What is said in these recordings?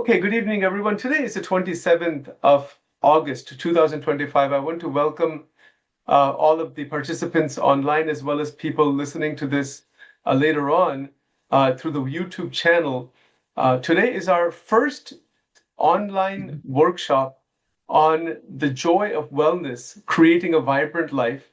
Okay, good evening, everyone. Today is the 27th of August, 2025. I want to welcome all of the participants online as well as people listening to this later on through the YouTube channel. Today is our first online workshop on the joy of wellness, creating a vibrant life.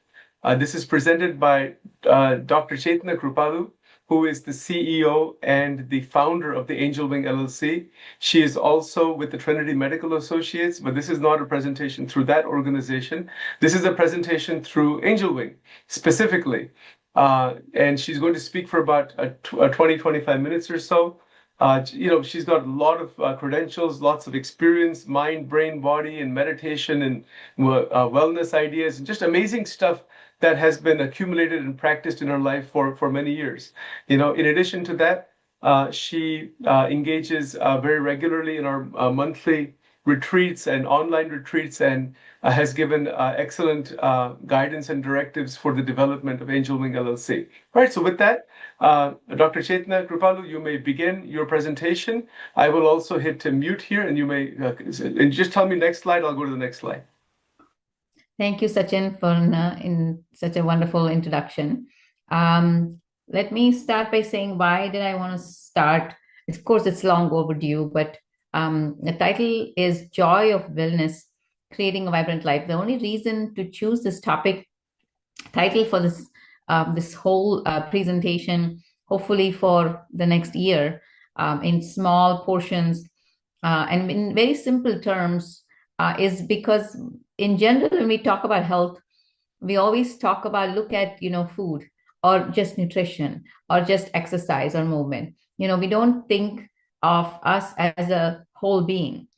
This is presented by Dr. Chetana Kripalu, who is the CEO and the founder of the Angel Wing LLC. She is also with the Trinity Medical Associates, but this is not a presentation through that organization. This is a presentation through Angel Wing specifically. And she's going to speak for about 20, 25 minutes or so. She's got a lot of credentials, lots of experience, mind, brain, body, and meditation and wellness ideas, and just amazing stuff that has been accumulated and practiced in her life for many years. In addition to that, she engages very regularly in our monthly retreats and online retreats and has given excellent guidance and directives for the development of Angel Wing LLC. All right, so with that, Dr. Chetana Kripalu, you may begin your presentation. I will also hit mute here, and you may and just tell me next slide. I'll go to the next slide. Thank you, Sachin, for in such a wonderful introduction. Let me start by saying, why did I want to start? Of course, it's long overdue, but the title is Joy of Wellness, Creating a Vibrant Life. The only reason to choose this title for this whole presentation, hopefully for the next year, in small portions and in very simple terms, is because in general, when we talk about health, we always talk about look at food or just nutrition or just exercise or movement. We don't think of us as a whole being.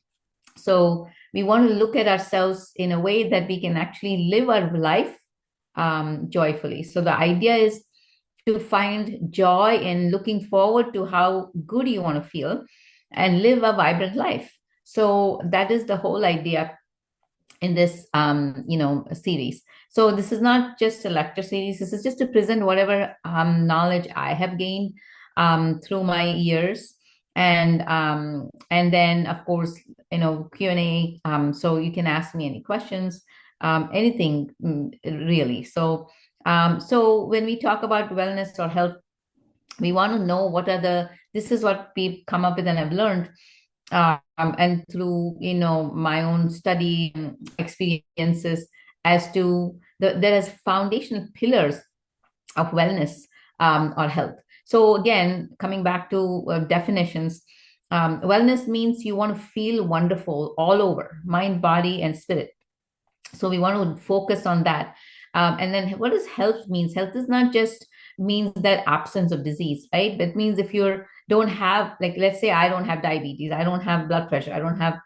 So we want to look at ourselves in a way that we can actually live our life joyfully. So the idea is to find joy in looking forward to how good you want to feel and live a vibrant life. So that is the whole idea in this series. So this is not just a lecture series. This is just to present whatever knowledge I have gained through my years, and then of course Q&A. So you can ask me any questions, anything really. So when we talk about wellness or health, we want to know this is what we've come up with and I've learned. And through my own study experiences as to there is foundational pillars of wellness or health. So again, coming back to definitions, wellness means you want to feel wonderful all over, mind, body, and spirit. So we want to focus on that. And then what does health means? Health is not just means that absence of disease, right? That means if you don't have, like, let's say I don't have diabetes, I don't have blood pressure, I don't have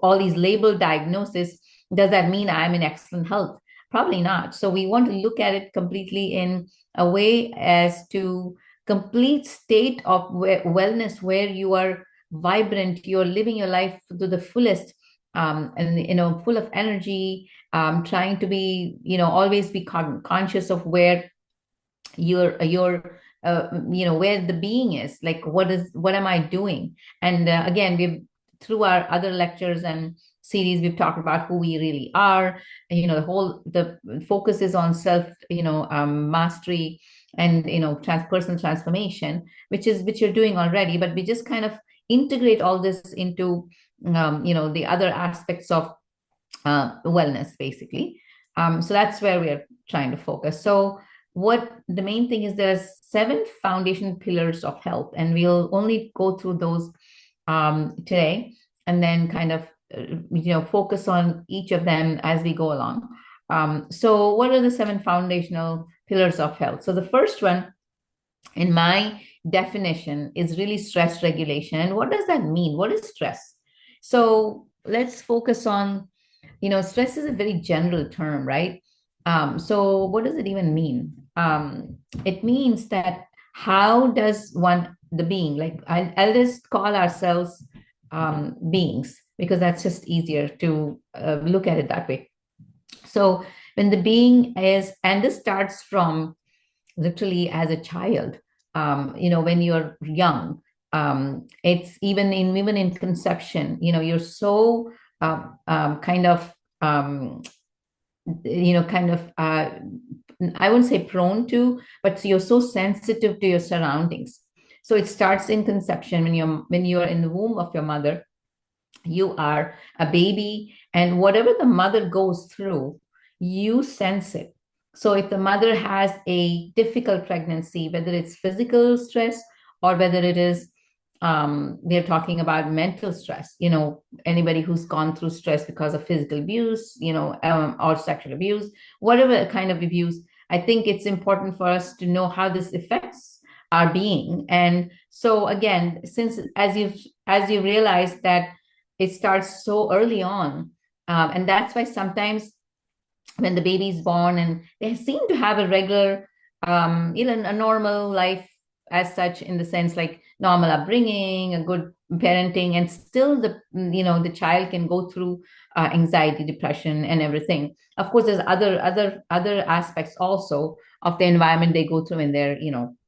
all these labeled diagnoses, does that mean I'm in excellent health? Probably not. So we want to look at it completely in a way as to complete state of wellness, where you are vibrant, you're living your life to the fullest, and full of energy, trying to be always be conscious of where your where the being is, like what am I doing. And again, we've through our other lectures and series, we've talked about who we really are. The focus is on self mastery and personal transformation, which you're doing already, but we just kind of integrate all this into the other aspects of wellness, basically. So that's where we are trying to focus. So what the main thing is, there's 7 foundation pillars of health, and we'll only go through those today, and then kind of focus on each of them as we go along. So what are the 7 foundational pillars of health? So the first one, in my definition, is really stress regulation. And what does that mean? What is stress? So let's focus on, stress is a very general term, right? So what does it even mean? It means that how does the being, like I'll just call ourselves beings, because that's just easier to look at it that way. So when the being is, and this starts from literally as a child, when you're young, It's even in conception, you're so kind of kind of I wouldn't say prone to, but you're so sensitive to your surroundings. So it starts in conception when you're in the womb of your mother. You are a baby, and whatever the mother goes through, you sense it. So if the mother has a difficult pregnancy, whether it's physical stress or whether it is we're talking about mental stress, anybody who's gone through stress because of physical abuse, or sexual abuse, whatever kind of abuse, I think it's important for us to know how this affects our being. And so again, since as you realize that it starts so early on. And that's why sometimes when the baby is born and they seem to have a regular, a normal life as such, in the sense like normal upbringing, a good parenting, and still the child can go through anxiety, depression, and everything. Of course, there's other aspects also of the environment they go through when they're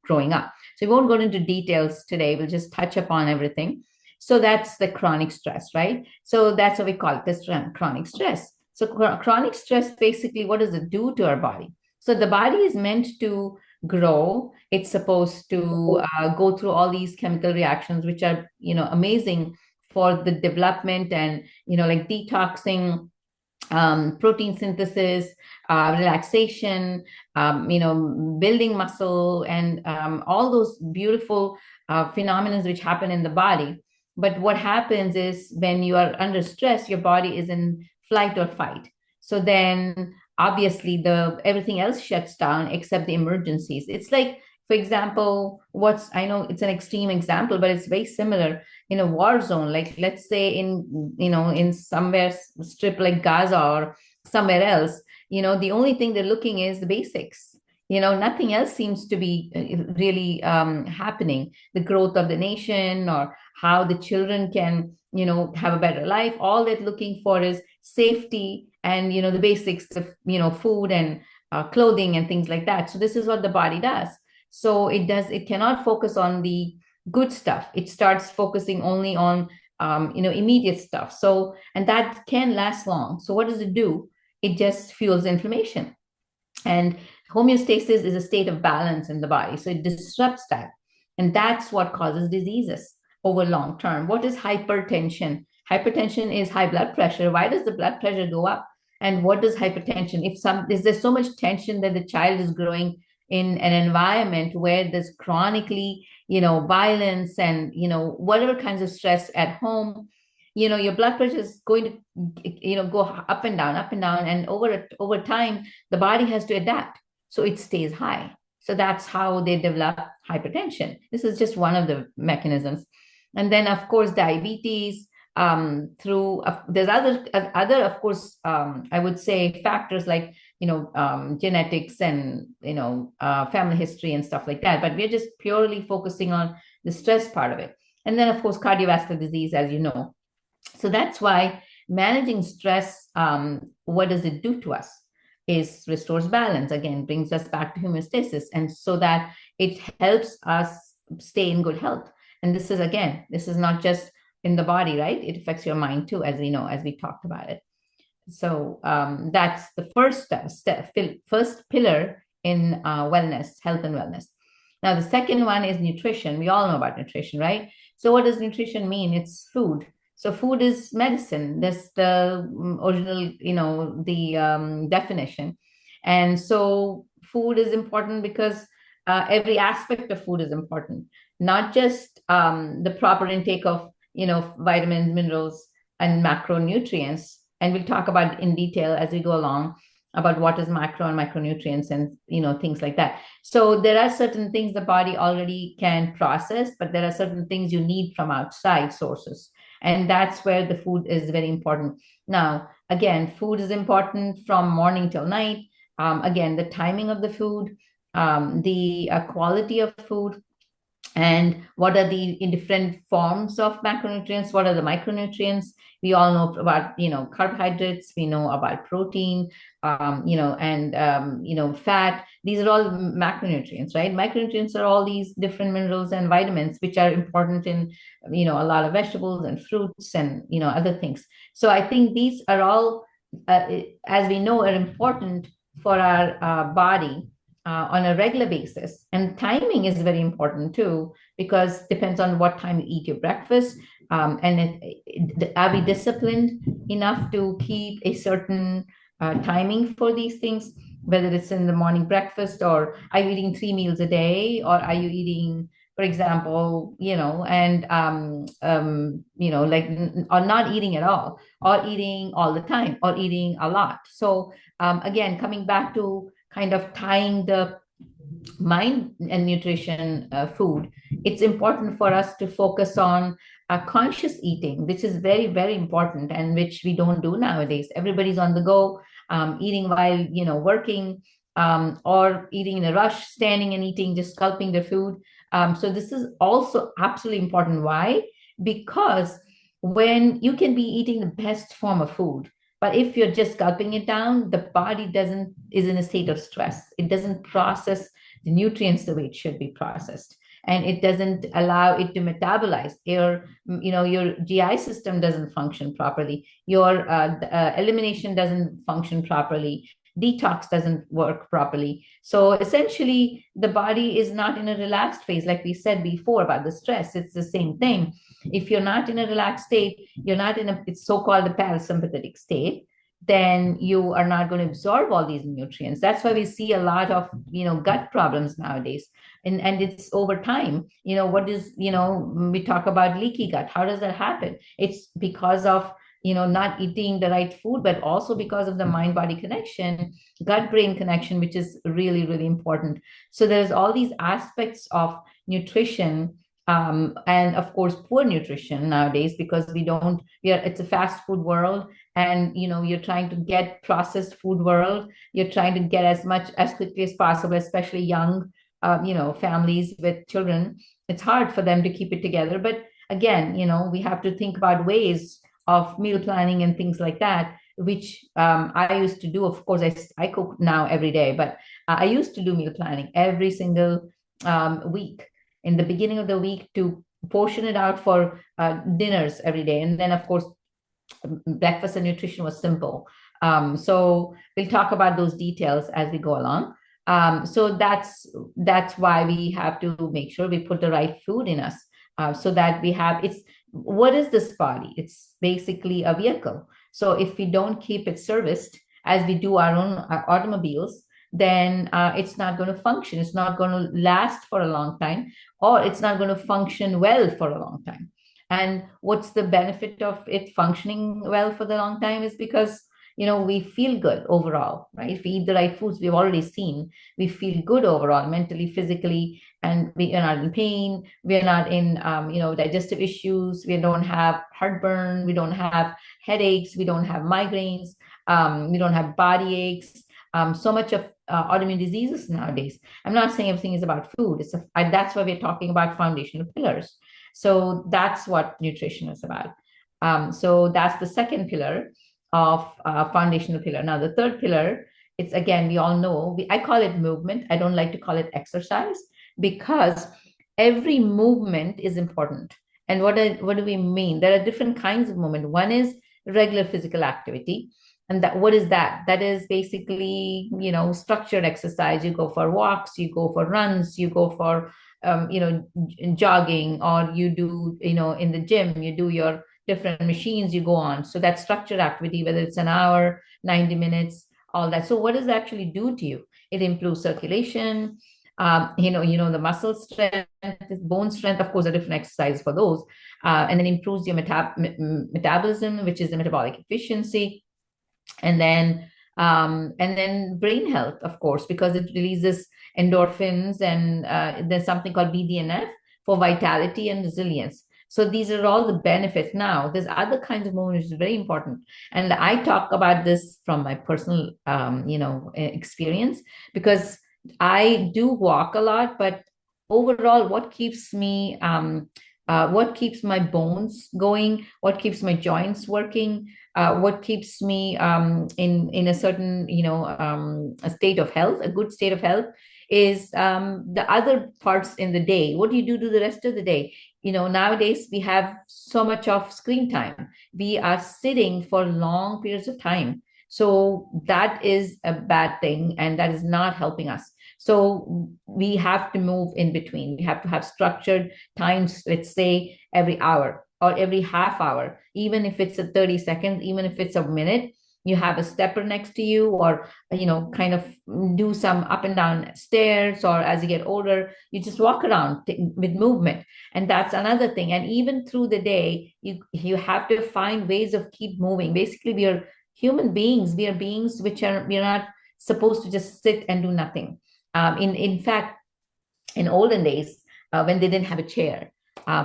growing up. So we won't go into details today. We'll just touch upon everything. So that's the chronic stress, right? So that's what we call it, this chronic stress. So chronic stress, basically, what does it do to our body? So the body is meant to grow. It's supposed to go through all these chemical reactions, which are, amazing for the development and, like detoxing, protein synthesis, relaxation, building muscle, and all those beautiful phenomena which happen in the body. But what happens is when you are under stress, your body is in flight or fight. So then obviously the everything else shuts down except the emergencies. It's like, for example, I know it's an extreme example, but it's very similar in a war zone. Like let's say in somewhere strip like Gaza or somewhere else, the only thing they're looking is the basics. Nothing else seems to be really happening. The growth of the nation or how the children can have a better life. All they're looking for is safety and the basics of food and clothing and things like that. So this is what the body does. So it cannot focus on the good stuff. It starts focusing only on immediate stuff. So, and that can last long. So what does it do? It just fuels inflammation. And homeostasis is a state of balance in the body. So it disrupts that. And that's what causes diseases over long term. What is hypertension? Hypertension is high blood pressure. Why does the blood pressure go up? And what does hypertension? Is there so much tension that the child is growing in an environment where there's chronically, violence and, whatever kinds of stress at home, your blood pressure is going to, go up and down, and over time, the body has to adapt, so it stays high. So that's how they develop hypertension. This is just one of the mechanisms. And then, of course, diabetes. There's other of course, I would say factors like genetics and family history and stuff like that. But we're just purely focusing on the stress part of it. And then, of course, cardiovascular disease, as you know. So that's why managing stress, what does it do to us? Is restores balance, again, brings us back to homeostasis, and so that it helps us stay in good health. And this is not just in the body, right? It affects your mind too, as we know, as we talked about it. So that's the first pillar in wellness, health and wellness. Now, the second one is nutrition. We all know about nutrition, right? So what does nutrition mean? It's food. So food is medicine. That's the original, the definition. And so food is important because every aspect of food is important, not just the proper intake of, vitamins, minerals, and macronutrients. And we'll talk about in detail as we go along about what is macro and micronutrients and, things like that. So there are certain things the body already can process, but there are certain things you need from outside sources. And that's where the food is very important. Now, again, food is important from morning till night. Again, the timing of the food, the quality of food, And what are the different forms of macronutrients? What are the micronutrients? We all know about, carbohydrates, we know about protein, and fat. These are all macronutrients, right? Micronutrients are all these different minerals and vitamins which are important in, a lot of vegetables and fruits and, other things. So I think these are all, as we know, are important for our body on a regular basis. And timing is very important too, because depends on what time you eat your breakfast. Are we disciplined enough to keep a certain timing for these things, whether it's in the morning breakfast, or are you eating 3 meals a day, or are you eating, for example, like, or not eating at all, or eating all the time, or eating a lot. So again, coming back to kind of tying the mind and nutrition food, it's important for us to focus on conscious eating, which is very, very important, and which we don't do nowadays. Everybody's on the go, eating while, working, or eating in a rush, standing and eating, just gulping their food. So this is also absolutely important. Why? Because when you can be eating the best form of food, but if you're just gulping it down, the body doesn't is in a state of stress. It doesn't process the nutrients the way it should be processed, and it doesn't allow it to metabolize. Your GI system doesn't function properly. Your elimination doesn't function properly. Detox doesn't work properly. So essentially, the body is not in a relaxed phase. Like we said before about the stress, it's the same thing. If you're not in a relaxed state, you're not in a, it's so-called a parasympathetic state, then you are not going to absorb all these nutrients. That's why we see a lot of, gut problems nowadays. And it's over time. We talk about leaky gut. How does that happen? It's because of, not eating the right food, but also because of the mind body connection, gut brain connection, which is really, really important. So there's all these aspects of nutrition, and of course poor nutrition nowadays, because it's a fast food world, and you're trying to get processed food world. You're trying to get as much as quickly as possible, especially young families with children. It's hard for them to keep it together. But again, we have to think about ways of meal planning and things like that, which I used to do. Of course, I cook now every day, but I used to do meal planning every single week in the beginning of the week, to portion it out for dinners every day. And then, of course, breakfast and nutrition was simple. So we'll talk about those details as we go along. So that's why we have to make sure we put the right food in us, so that we have it's what is this body? It's basically a vehicle. So if we don't keep it serviced as we do our own automobiles, then it's not going to function. It's not going to last for a long time, or it's not going to function well for a long time. And what's the benefit of it functioning well for the long time is because, we feel good overall, right? If we eat the right foods, we've already seen, we feel good overall, mentally, physically, and we are not in pain. We are not in, digestive issues. We don't have heartburn. We don't have headaches. We don't have migraines. We don't have body aches. So much of autoimmune diseases nowadays. I'm not saying everything is about food. That's why we're talking about foundational pillars. So that's what nutrition is about. So that's the second pillar of foundational pillar. Now, the third pillar, it's again, we all know, I call it movement. I don't like to call it exercise, because every movement is important. And what do we mean? There are different kinds of movement. One is regular physical activity. And what is that? That is basically, structured exercise. You go for walks, you go for runs, you go for, jogging, or you do, in the gym, you do your different machines you go on. So that's structured activity, whether it's an hour, 90 minutes, all that. So what does it actually do to you? It improves circulation, the muscle strength, bone strength, of course, a different exercise for those. And then improves your metabolism, which is the metabolic efficiency. And then brain health, of course, because it releases endorphins, and there's something called BDNF for vitality and resilience. So these are all the benefits. Now, there's other kinds of movement, which is very important. And I talk about this from my personal, experience, because I do walk a lot, but overall, what keeps my bones going, what keeps my joints working, what keeps me in a certain, a state of health, a good state of health, is the other parts in the day. What do you do the rest of the day? Nowadays we have so much of screen time. We are sitting for long periods of time. So that is a bad thing, and that is not helping us. So we have to move in between. We have to have structured times, let's say every hour or every half hour, even if it's a 30 seconds, even if it's a minute. You have a stepper next to you, or kind of do some up and down stairs, or as you get older, you just walk around with movement. And that's another thing. And even through the day, you have to find ways of keep moving. Basically, we are human beings. We are beings which are we are not supposed to just sit and do nothing. In fact, in olden days, when they didn't have a chair,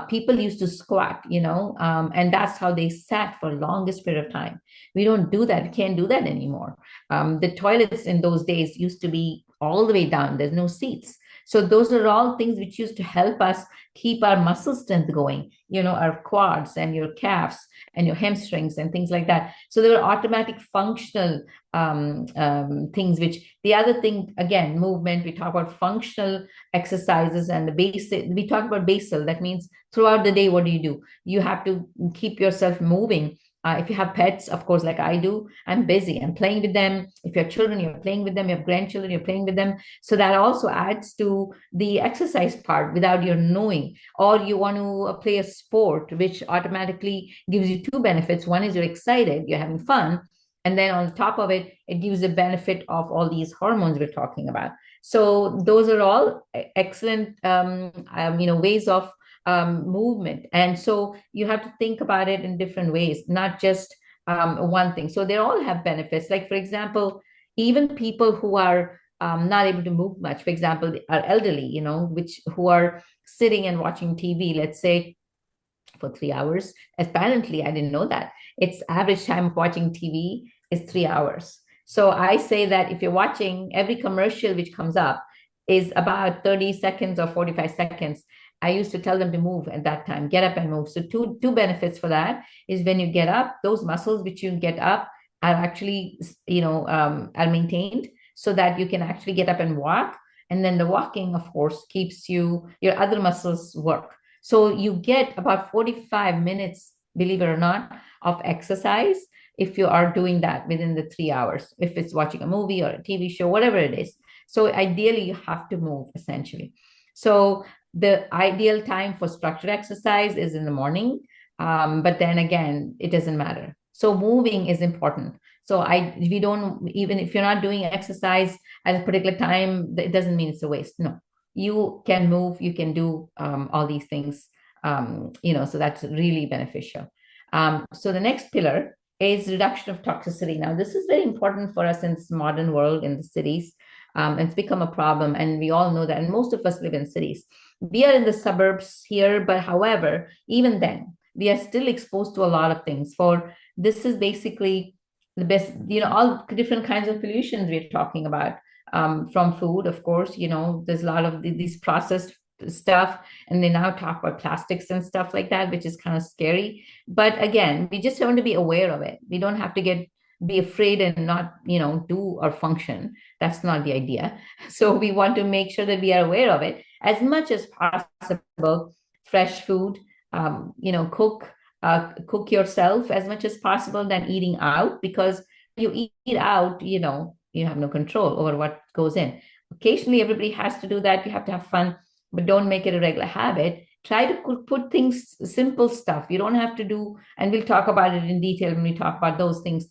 people used to squat, and that's how they sat for longest period of time. We don't do that. We can't do that anymore. The toilets in those days used to be all the way down. There's no seats. So those are all things which used to help us keep our muscle strength going, our quads and your calves and your hamstrings and things like that. So there were automatic functional things, which the other thing, again, movement, we talk about functional exercises, and the basic, we talk about basal. That means throughout the day, what do? You have to keep yourself moving. If you have pets, of course, like I do, I'm busy. I'm playing with them. If you have children, you're playing with them. You have grandchildren, you're playing with them. So that also adds to the exercise part without your knowing. Or you want to play a sport, which automatically gives you two benefits. One is you're excited, you're having fun. And then on top of it, it gives the benefit of all these hormones we're talking about. So those are all excellent, ways of movement. And so you have to think about it in different ways, not just one thing. So they all have benefits. Like, for example, even people who are not able to move much, for example, are elderly, which who are sitting and watching TV, let's say, for 3 hours. Apparently, I didn't know that. Its average time of watching TV is 3 hours. So I say that if you're watching, every commercial which comes up is about 30 seconds or 45 seconds. I used to tell them to move at that time, get up and move. So two benefits for that is when you get up, those muscles which you get up are actually, are maintained so that you can actually get up and walk. And then the walking, of course, keeps your other muscles work. So you get about 45 minutes, believe it or not, of exercise if you are doing that within the 3 hours, if it's watching a movie or a TV show, whatever it is. So ideally, you have to move essentially. So the ideal time for structured exercise is in the morning. But then again, it doesn't matter. So moving is important. So we don't, even if you're not doing exercise at a particular time, it doesn't mean it's a waste. No, you can move, you can do all these things, so that's really beneficial. So the next pillar is reduction of toxicity. Now, this is very important for us in this modern world in the cities. It's become a problem, and we all know that. And most of us live in cities. We are in the suburbs here, but however, even then, we are still exposed to a lot of things. For this is basically the best, all different kinds of pollutions we're talking about. From food, of course, there's a lot of these processed stuff, and they now talk about plastics and stuff like that, which is kind of scary. But again, we just want to be aware of it. We don't have to be afraid and not, do or function. That's not the idea. So we want to make sure that we are aware of it as much as possible. Fresh food, cook yourself as much as possible than eating out, because you eat out, you have no control over what goes in. Occasionally, everybody has to do that. You have to have fun, but don't make it a regular habit. Try to put things, simple stuff. You don't have to do, and we'll talk about it in detail when we talk about those things.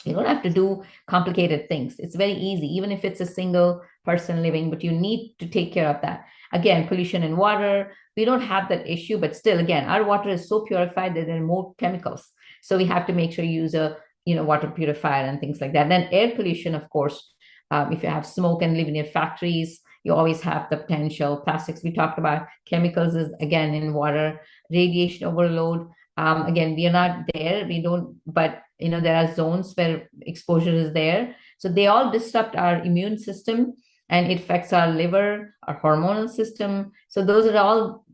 You don't have to do complicated things. It's very easy, even if it's a single person living, but you need to take care of that. Again, pollution in water, we don't have that issue, but still, again, our water is so purified that there are more chemicals. So we have to make sure you use a water purifier and things like that. Then air pollution, of course, if you have smoke and live near factories, you always have the potential. Plastics we talked about, chemicals is again in water, radiation overload. Again, we are not there. We don't, but there are zones where exposure is there. So they all disrupt our immune system, and it affects our liver, our hormonal system. So those are all,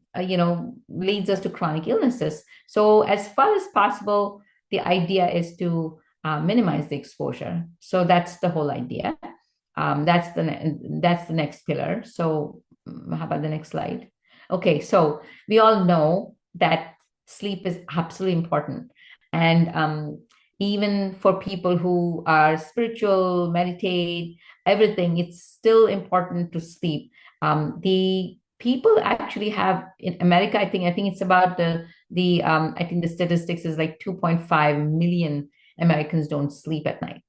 leads us to chronic illnesses. So as far as possible, the idea is to minimize the exposure. So that's the whole idea. That's the next pillar. So how about the next slide? Okay, so we all know that sleep is absolutely important, and even for people who are spiritual, meditate, everything, it's still important to sleep. The people actually have in America, I think it's about the I think the statistics is like 2.5 million Americans don't sleep at night.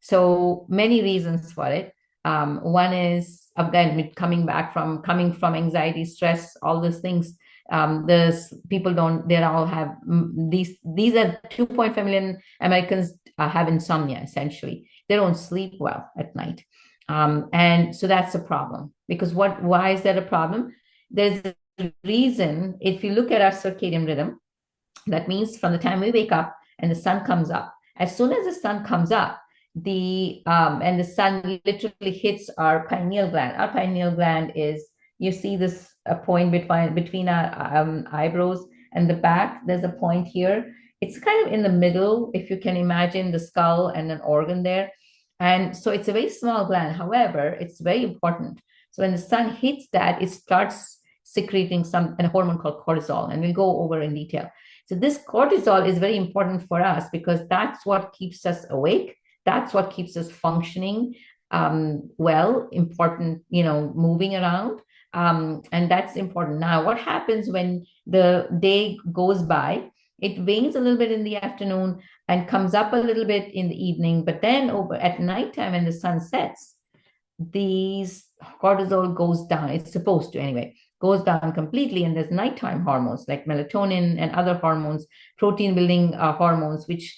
So many reasons for it. One is again coming from anxiety, stress, all those things. There's people don't they all have these are 2.5 million Americans have insomnia essentially. They don't sleep well at night. And so that's a problem because why is that a problem? There's a reason. If you look at our circadian rhythm, that means from the time we wake up and the sun comes up, as soon as the sun comes up, the sun literally hits our pineal gland. Our pineal gland is, you see this a point between our eyebrows and the back. There's a point here. It's kind of in the middle, if you can imagine the skull and an organ there. And so it's a very small gland. However, it's very important. So when the sun hits that, it starts secreting a hormone called cortisol, and we'll go over in detail. So this cortisol is very important for us because that's what keeps us awake. That's what keeps us functioning well, important, moving around. And that's important. Now, what happens when the day goes by? It wanes a little bit in the afternoon and comes up a little bit in the evening. But then over at nighttime when the sun sets, these cortisol goes down. It's supposed to anyway, goes down completely. And there's nighttime hormones like melatonin and other hormones, protein building hormones, which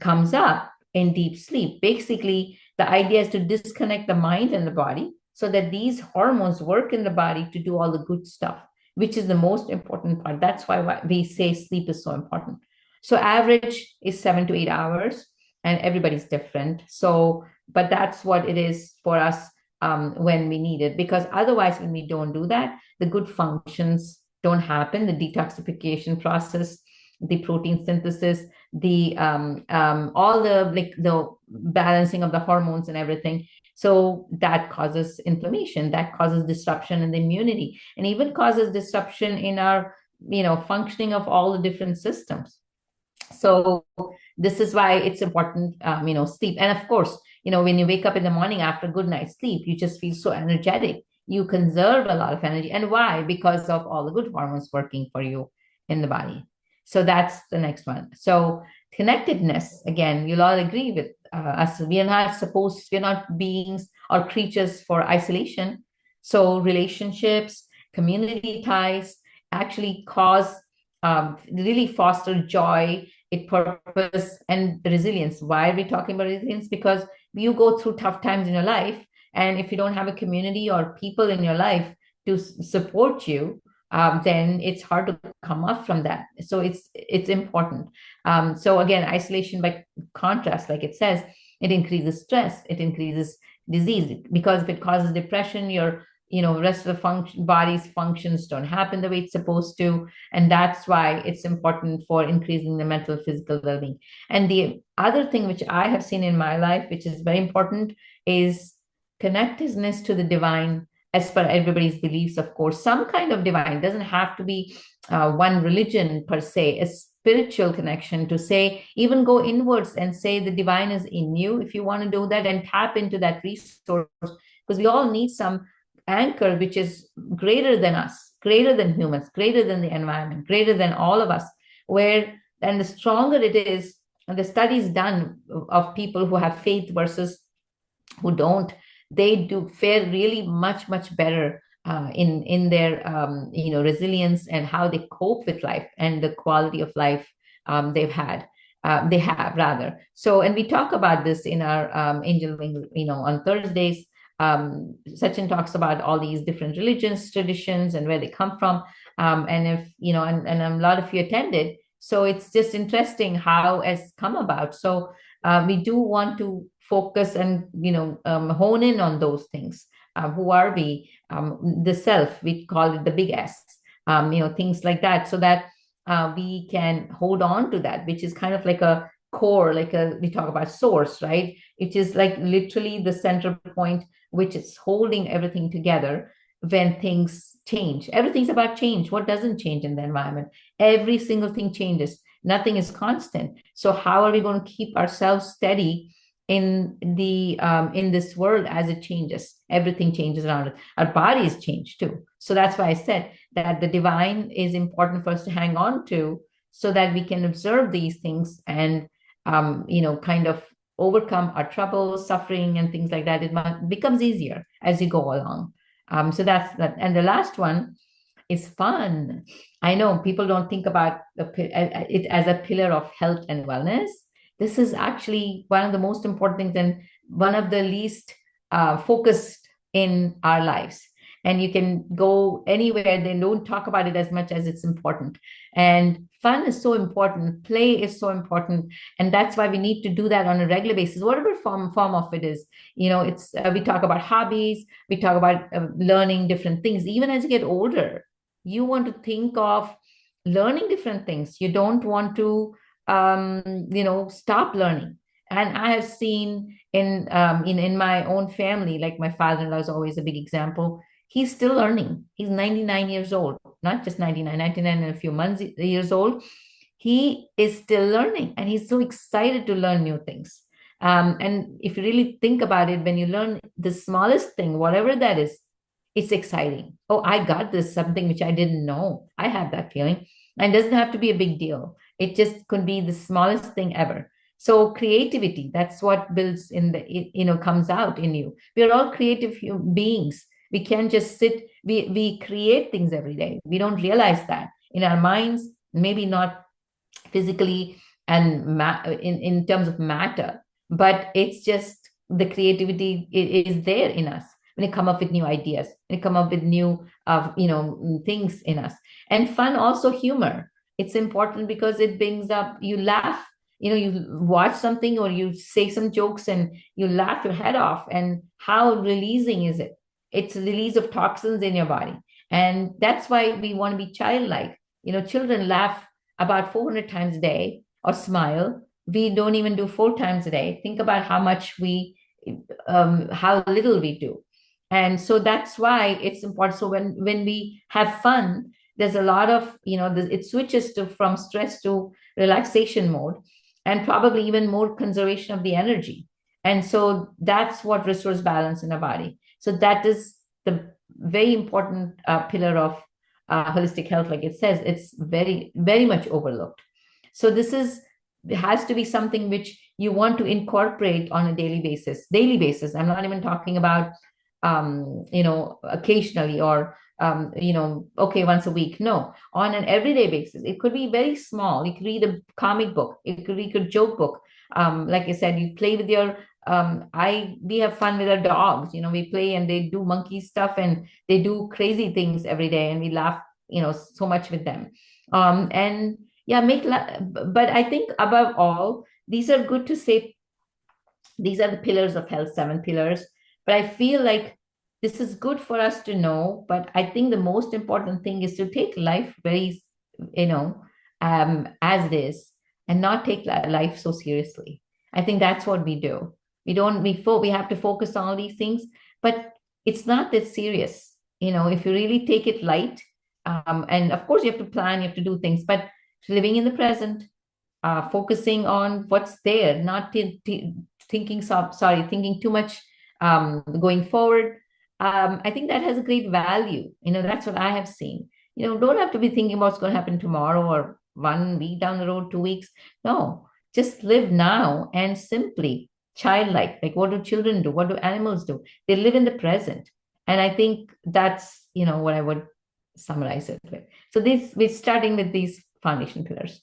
comes up in deep sleep. Basically, the idea is to disconnect the mind and the body so that these hormones work in the body to do all the good stuff, which is the most important part. That's why we say sleep is so important. So average is 7 to 8 hours, and everybody's different. So, but that's what it is for us when we need it, because otherwise, when we don't do that, the good functions don't happen. The detoxification process, the protein synthesis, the all the balancing of the hormones and everything. So that causes inflammation, that causes disruption in the immunity, and even causes disruption in our functioning of all the different systems. So this is why it's important, sleep. And of course, when you wake up in the morning after a good night's sleep, you just feel so energetic. You conserve a lot of energy. And why? Because of all the good hormones working for you in the body. So that's the next one. So connectedness, again, you'll all agree with us. We're not beings or creatures for isolation. So relationships, community ties actually really foster joy, purpose, and resilience. Why are we talking about resilience? Because you go through tough times in your life, and if you don't have a community or people in your life to support you, then it's hard to come up from that. So it's important. So again, isolation by contrast, like it says, it increases stress, it increases disease, because if it causes depression, your rest of the body's functions don't happen the way it's supposed to. And that's why it's important for increasing the mental, physical well-being. And the other thing which I have seen in my life, which is very important, is connectedness to the divine, as per everybody's beliefs, of course. Some kind of divine, doesn't have to be one religion per se, a spiritual connection, to say, even go inwards and say the divine is in you, if you want to do that, and tap into that resource, because we all need some anchor which is greater than us, greater than humans, greater than the environment, greater than all of us, and the stronger it is. And the studies done of people who have faith versus who don't, they do fare really much better in their resilience, and how they cope with life and the quality of life they have rather. So, and we talk about this in our Angel Wing, on Thursdays. Sachin talks about all these different religions, traditions, and where they come from. And if, and a lot of you attended. So it's just interesting how it's come about. So we do want to focus and, hone in on those things. who are we, the self, we call it the big S, things like that, so that we can hold on to that, which is kind of like a core, we talk about source, right? It is like literally the center point, which is holding everything together when things change. Everything's about change. What doesn't change in the environment? Every single thing changes. Nothing is constant. So how are we going to keep ourselves steady in this world as it changes? Everything changes around it. Our bodies change too. So that's why I said that the divine is important for us to hang on to, so that we can observe these things and kind of overcome our troubles, suffering, and things like that. It becomes easier as you go along. So that's that. And the last one is fun. I know people don't think about it as a pillar of health and wellness. This is actually one of the most important things and one of the least focused in our lives. And you can go anywhere, they don't talk about it as much as it's important. And fun is so important, play is so important. And that's why we need to do that on a regular basis, whatever form of it is. It's we talk about hobbies, we talk about learning different things. Even as you get older, you want to think of learning different things. You don't want to stop learning. And I have seen in my own family, like my father-in-law is always a big example. He's still learning. He's 99 years old, not just 99 and a few months years old. He is still learning, and he's so excited to learn new things. And if you really think about it, when you learn the smallest thing, whatever that is, it's exciting. Oh, I got this, something which I didn't know. I have that feeling. And it doesn't have to be a big deal. It just could be the smallest thing ever. So creativity, that's what builds comes out in you. We're all creative beings. We can't just sit, we create things every day. We don't realize that in our minds, maybe not physically and in terms of matter, but it's just the creativity is there in us when you come up with new ideas, when you come up with new things in us. And fun, also humor. It's important because it brings up, you laugh, you watch something or you say some jokes and you laugh your head off. And how releasing is it? It's a release of toxins in your body. And that's why we want to be childlike. Children laugh about 400 times a day or smile. We don't even do 4 times a day. Think about how little we do. And so that's why it's important. So when we have fun, there's a lot of, it switches from stress to relaxation mode, and probably even more conservation of the energy. And so that's what restores balance in our body. So that is the very important pillar of holistic health. Like it says, it's very, very much overlooked. So it has to be something which you want to incorporate on a daily basis. I'm not even talking about occasionally or okay, once a week. No, on an everyday basis. It could be very small. You could read a comic book. It could read a joke book. Like I said, you play with your we have fun with our dogs. We play and they do monkey stuff and they do crazy things every day, and we laugh so much with them. And yeah, but I think above all, these are good to say. These are the pillars of health, 7 pillars. But I feel like this is good for us to know. But I think the most important thing is to take life very, as it is, and not take life so seriously. I think that's what we do. We have to focus on all these things, but it's not that serious. If you really take it light, and of course you have to plan, you have to do things, but living in the present, focusing on what's there, not thinking too much going forward. I think that has a great value. That's what I have seen. Don't have to be thinking about what's going to happen tomorrow or 1 week down the road, 2 weeks. No, just live now and simply childlike. Like, what do children do? What do animals do? They live in the present. And I think that's, what I would summarize it with. So we're starting with these foundation pillars.